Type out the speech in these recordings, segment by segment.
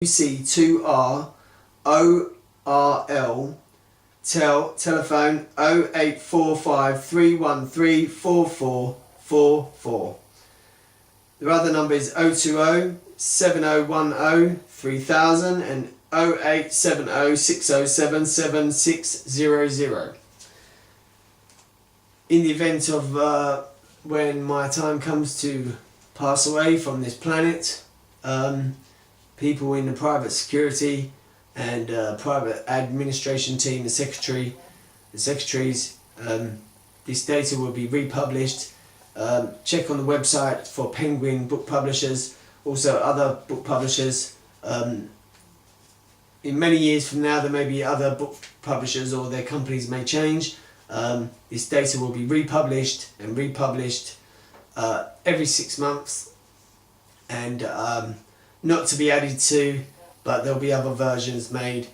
UC2R ORL, telephone 0845 313 4444. The other number is 020 7010 3000 and 0870 607 7600. In the event of when my time comes to pass away from this planet, people in the private security and private administration team, the secretaries, this data will be republished. Check on the website for Penguin book publishers, also other book publishers. In many years from now there may be other book publishers or their companies may change. This data will be republished and republished every 6 months, and not to be added to, but there'll be other versions made.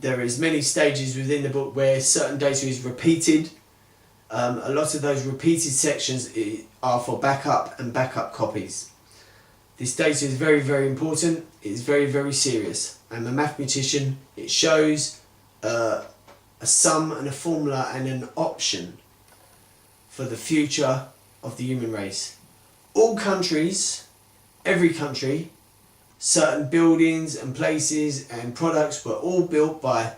There is many stages within the book where certain data is repeated. A lot of those repeated sections are for backup and backup copies. This data is very, very important. It is very, very serious. I'm a mathematician. It shows a sum and a formula and an option for the future of the human race. All countries, every country, certain buildings and places and products were all built by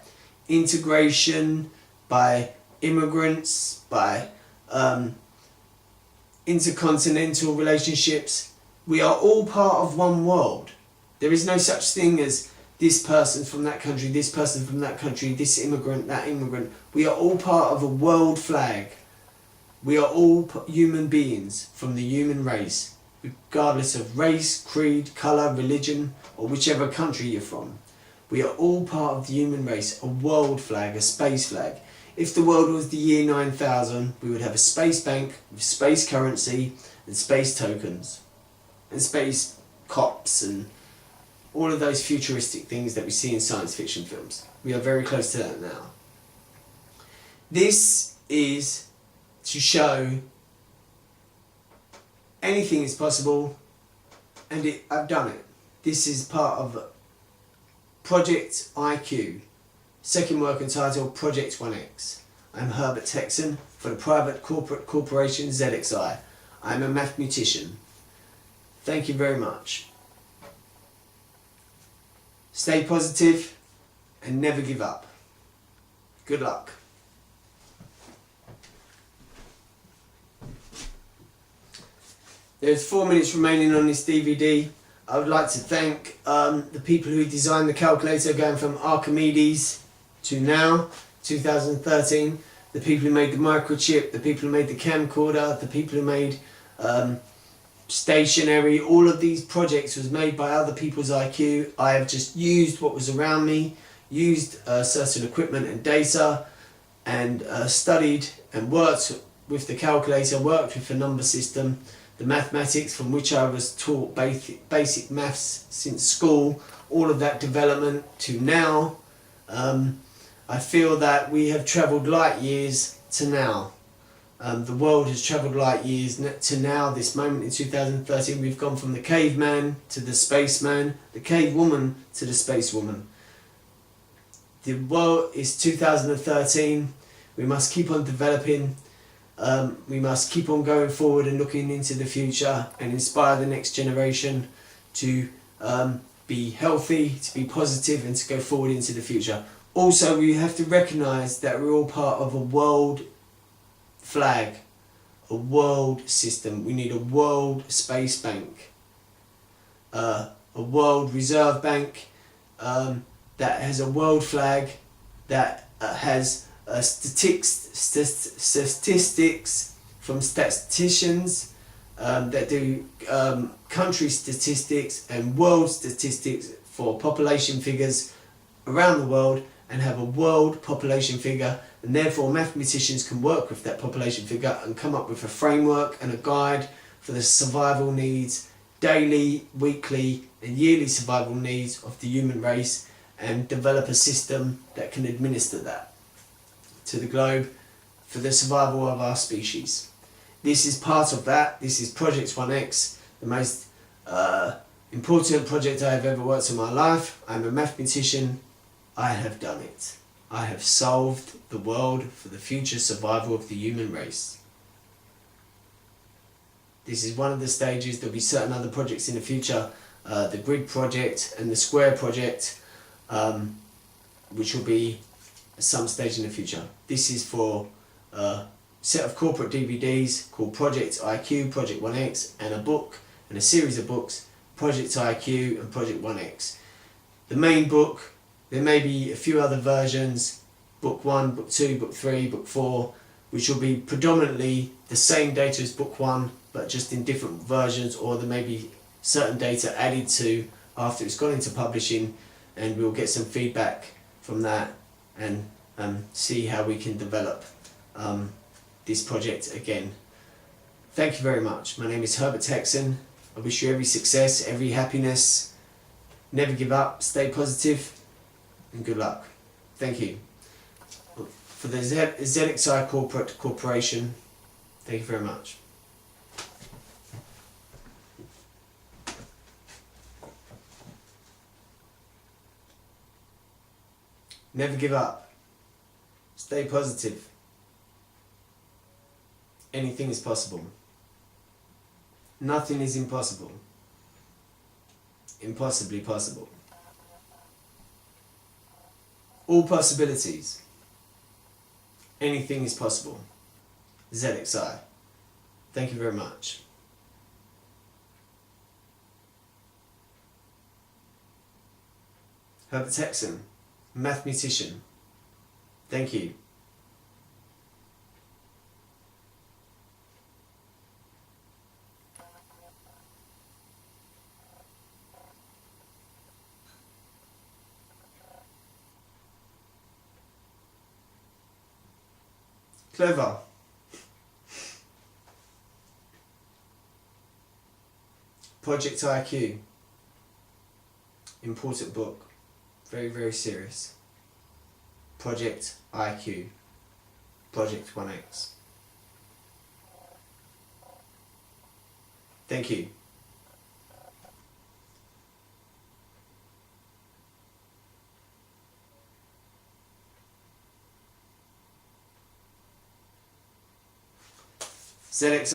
integration, by immigrants, by intercontinental relationships. We are all part of one world. There is no such thing as this person from that country, this person from that country, this immigrant, that immigrant. We are all part of a world flag. We are all human beings from the human race, regardless of race, creed, colour, religion, or whichever country you're from. We are all part of the human race, a world flag, a space flag. If the world was the year 9000, we would have a space bank with space currency and space tokens and space cops and all of those futuristic things that we see in science fiction films. We are very close to that now. This is to show anything is possible, and I've done it. This is part of Project IQ, second work entitled Project 1X. I'm Herbert Texan for the private corporate corporation ZXI. I'm a mathematician. Thank you very much. Stay positive and never give up. Good luck. There's 4 minutes remaining on this DVD. I would like to thank the people who designed the calculator, going from Archimedes to now, 2013. The people who made the microchip, the people who made the camcorder, the people who made stationery. All of these projects was made by other people's IQ. I have just used what was around me, used certain equipment and data, and studied and worked with the calculator, worked with the number system, the mathematics from which I was taught basic maths since school, all of that development to now. I feel that we have travelled light years to now. The world has travelled light years to now, this moment in 2013. We've gone from the caveman to the spaceman, the cave woman to the space woman. The world is 2013. We must keep on developing. We must keep on going forward and looking into the future and inspire the next generation to be healthy, to be positive, and to go forward into the future. Also, we have to recognise that we're all part of a world flag, a world system. We need a world space bank, a world reserve bank that has a world flag, that has statistics from statisticians that do country statistics and world statistics for population figures around the world, and have a world population figure, and therefore mathematicians can work with that population figure and come up with a framework and a guide for the survival needs, daily, weekly and yearly survival needs of the human race, and develop a system that can administer that to the globe for the survival of our species. This is part of that. This is Project 1X, the most important project I have ever worked on in my life. I'm a mathematician. I have done it. I have solved the world for the future survival of the human race. This is one of the stages. There'll be certain other projects in the future, the grid project and the square project, which will be at some stage in the future. This is for a set of corporate DVDs called Project IQ, Project 1X, and a book and a series of books, Project IQ and Project 1X. The main book, there may be a few other versions, book 1, book 2, book 3, book 4, which will be predominantly the same data as book 1, but just in different versions, or there may be certain data added to after it's gone into publishing, and we'll get some feedback from that and see how we can develop this project again. Thank you very much. My name is Herbert Texan. I wish you every success, every happiness. Never give up, stay positive, and good luck. Thank you. For the ZXI Corporation, thank you very much. Never give up. Stay positive. Anything is possible. Nothing is impossible. Impossibly possible. All possibilities. Anything is possible. ZXI. Thank you very much. Herbert Texan, mathematician. Thank you. Clever. Project IQ. Important book. Very, very serious. Project IQ. Project 1X. Thank you. ZX